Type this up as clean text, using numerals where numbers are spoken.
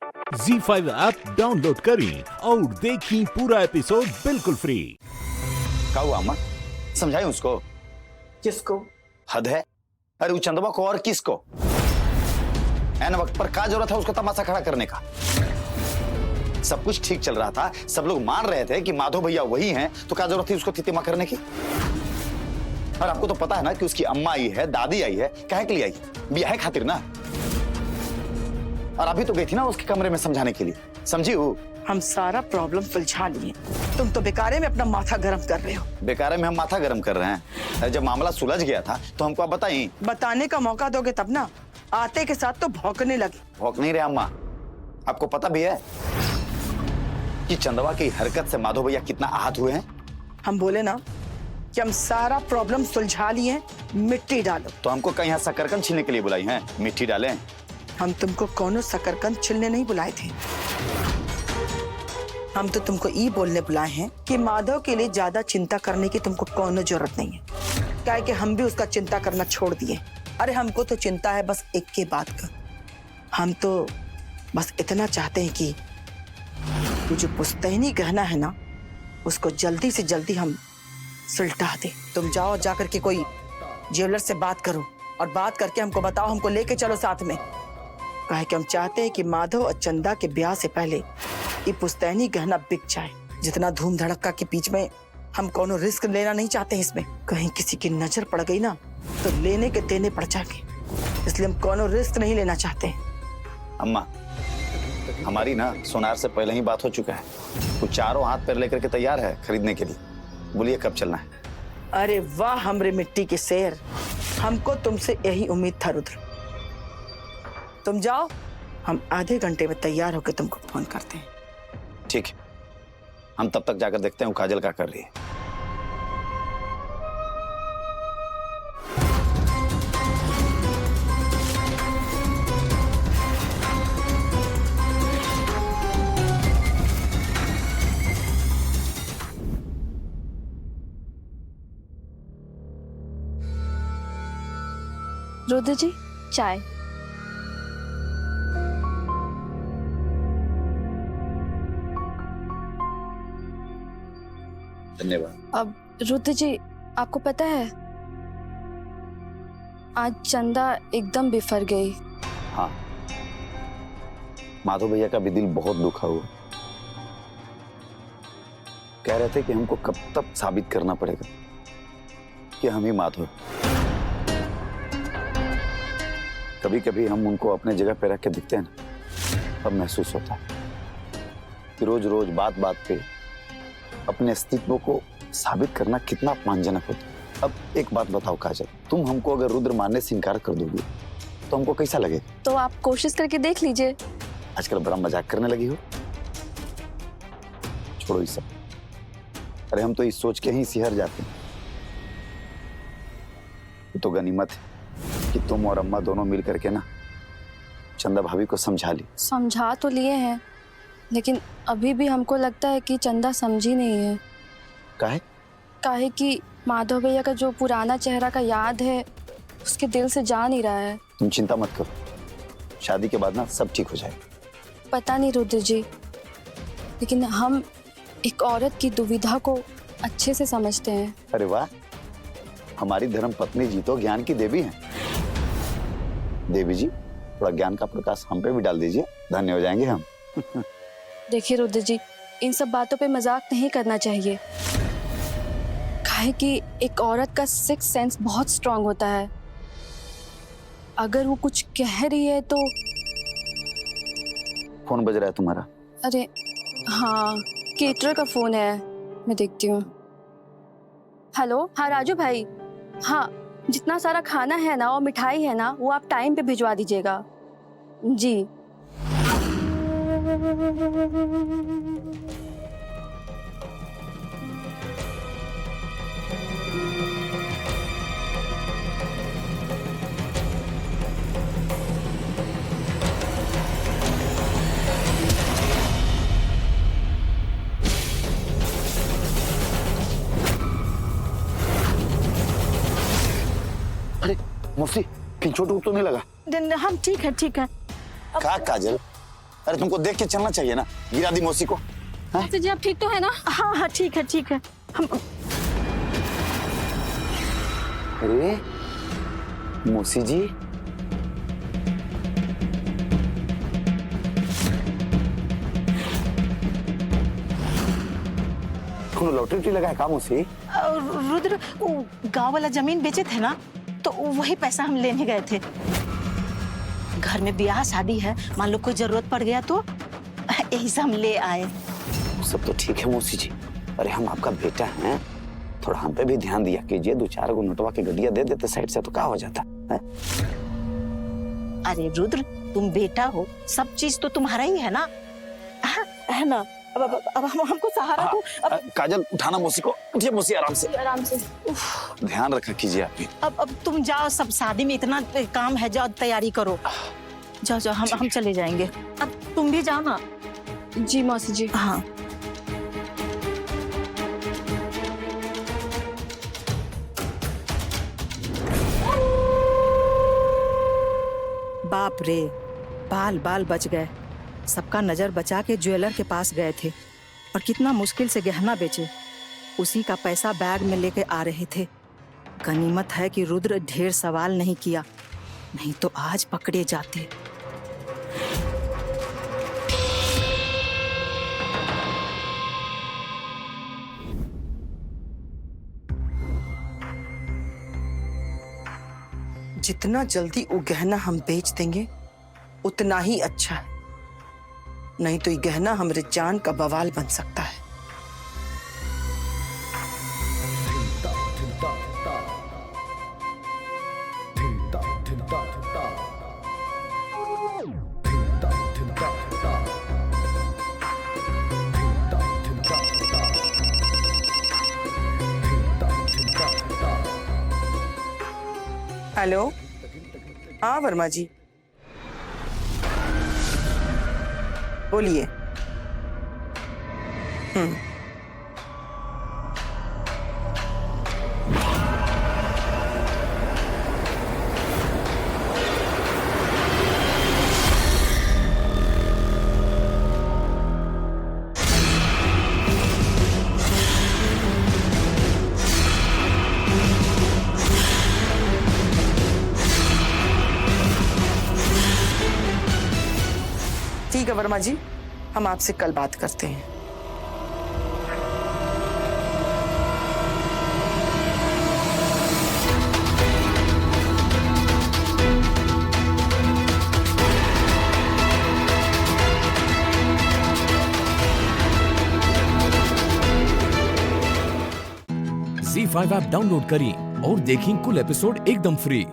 ZEE5 app download करें और देखें पूरा एपिसोड बिल्कुल फ्री। क्या हुआ अम्मा? समझाएं उसको। किसको? हद है। अरे वो चंदवा को और किसको? ऐन वक्त पर क्या जरूरत है उसको तमाशा खड़ा करने का? सब कुछ ठीक चल रहा था, सब लोग मान रहे थे कि माधव भैया वही हैं, तो क्या जरूरत थी उसको तितिमा करने की? और आपको तो पता है ना कि उसकी अम्मा आई है, दादी आई है, काहे के लिए आई? ब्याह खातिर ना। और अभी तो गई थी ना उसके कमरे में समझाने के लिए, समझी वो? हम सारा प्रॉब्लम सुलझा लिए, तुम तो बेकारे में अपना माथा गर्म कर रहे हो। बेकारे में हम माथा गर्म कर रहे हैं? जब मामला सुलझ गया था तो हमको आप बताइए। बताने का मौका दोगे तब ना, आते के साथ तो भौंकने लगे। भौंक नहीं रहे अम्मा, आपको पता भी है कि चंदवा की हरकत से माधव भैया कितना आहत हुए हैं? हम बोले ना कि हम सारा प्रॉब्लम सुलझा लिए, मिट्टी डालो। तो हमको कहीं यहाँ शकरकंद छीलने के लिए बुलाई हैं, मिट्टी डालें? हम तुमको कौनो शकरकंद छिलने नहीं बुलाए थे, हम तो तुमको ये बोलने बुलाए हैं कि माधव के लिए ज्यादा चिंता करने की तुमको कौनो जरूरत नहीं है, क्या कि हम भी उसका चिंता करना छोड़ दिए। अरे हमको तो चिंता है बस एक के बात का, हम तो बस इतना चाहते हैं कि वो जो पुश्तैनी गहना है ना, उसको जल्दी से जल्दी हम सुलटा दे। तुम जाओ, जाकर के कोई ज्वेलर से बात करो और बात करके हमको बताओ, हमको लेके चलो साथ में। कहे कि हम चाहते हैं कि माधव और चंदा के ब्याह से पहले ये पुश्तैनी गहना बिक जाए। जितना धूम धड़क्का के बीच में हम कोनो रिस्क लेना नहीं चाहते हैं इसमें, कहीं किसी की नजर पड़ गई ना तो लेने के देने पड़ जाएंगे, इसलिए हम कोनो रिस्क नहीं लेना चाहते। अम्मा, हमारी ना सोनार से पहले ही बात हो चुका है, वो चारों हाथ पैर लेकर के तैयार है खरीदने के लिए। बोलिए कब चलना है? अरे वाह हमरे मिट्टी के शेर, हमको तुमसे यही उम्मीद था रुद्र। तुम जाओ, हम आधे घंटे में तैयार होकर तुमको फोन करते हैं। ठीक है, हम तब तक जाकर देखते हैं वो काजल क्या कर रही है। रुद्र जी, चाय। धन्यवाद। अब रुद्र जी, आपको पता है आज चंदा एकदम बिफर गई। हाँ, माधव भैया का भी दिल बहुत दुखा हुआ। कह रहे थे कि हमको कब तक साबित करना पड़ेगा कि हम ही माधव। कभी कभी हम उनको अपने जगह पे रख के दिखते हैं ना, तब महसूस होता है कि रोज रोज बात बात पे अपने अस्तित्व को साबित करना कितना अपमानजनक होता है। अब एक बात बताओ काजल, तुम हमको अगर रुद्र मानने से इनकार कर दोगी तो हमको कैसा लगेगा? तो आप कोशिश करके देख लीजिए। आजकल बड़ा मजाक करने लगी हो, छोड़ो ये सब। अरे हम तो इस सोच के ही सिहर जाते हैं। ये तो गनीमत है कि तुम और अम्मा दोनों मिल करके ना चंदा भाभी को समझा ली। समझा तो लिए हैं, लेकिन अभी भी हमको लगता है कि चंदा समझी नहीं है। काहे कि माधव भैया का जो पुराना चेहरा का याद है उसके दिल से जा नहीं रहा है। तुम चिंता मत करो, शादी के बाद ना सब ठीक हो जाएगा। पता नहीं रुद्र जी, लेकिन हम एक औरत की दुविधा को अच्छे से समझते हैं। अरे वाह, हमारी धर्म पत्नी जी तो ज्ञान की देवी हैं। देवी जी, थोड़ा ज्ञान का प्रकाश हम पे भी डाल दीजिए, धन्य हो जाएंगे हम। देखिए रुद्र जी, इन सब बातों पे मजाक नहीं करना चाहिए। काहे कि एक औरत का सिक्स सेंस बहुत स्ट्रांग होता है। अगर वो कुछ कह रही है तो। फोन बज रहा है तुम्हारा? अरे हाँ, केटरर का फोन है, मैं देखती हूँ। हेलो, हाँ राजू भाई, हाँ जितना सारा खाना है ना और मिठाई है ना, वो आप टाइम पे भिजवा दीजिएगा जी। अरे मौसी, कहीं चोट तो नहीं लगा? हम ठीक है, ठीक है। क्या काजल, अरे तुमको देख के चलना चाहिए ना, गिरा दी मौसी को। मौसी जी आप ठीक तो है ना? हाँ हाँ ठीक है ठीक है। हम अरे मौसी जी, लॉटरी लगा है काम मौसी? रुद्र वो गांव वाला जमीन बेचे थे ना, तो वही पैसा हम लेने गए थे। घर में ब्याह शादी है, मान लो कोई जरूरत पड़ गया तो यही से हम ले आए। सब तो ठीक है मौसी जी, अरे हम आपका बेटा हैं, थोड़ा हम पे भी ध्यान दिया कीजिए। 2-4 गो नोटवा के गड्डिया दे देते साइड से तो क्या हो जाता है? अरे रुद्र तुम बेटा हो, सब चीज तो तुम्हारा ही है ना, है ना? अब हमको सहारा दो। काजल उठाना मौसी को, उठिए मौसी आराम से। आराम से। ध्यान रखा कीजिए आप भी। अब तुम जाओ, सब शादी में इतना काम है, जाओ तैयारी करो। जाओ जाओ, हम चले जाएंगे। अब तुम भी जाओ ना। जी मौसी जी। हाँ बाप रे, बाल बाल बच गए। सबका नजर बचा के ज्वेलर के पास गए थे और कितना मुश्किल से गहना बेचे। उसी का पैसा बैग में लेके आ रहे थे। गनीमत है कि रुद्र ढेर सवाल नहीं किया, नहीं तो आज पकड़े जाते। जितना जल्दी वो गहना हम बेच देंगे उतना ही अच्छा है, नहीं तो ये गहना हमारे जान का बवाल बन सकता है। हेलो, हाँ वर्मा जी बोलिए। ठीक है वर्मा जी, हम आपसे कल बात करते हैं। ZEE5 ऐप डाउनलोड करें और देखें कुल एपिसोड एकदम फ्री।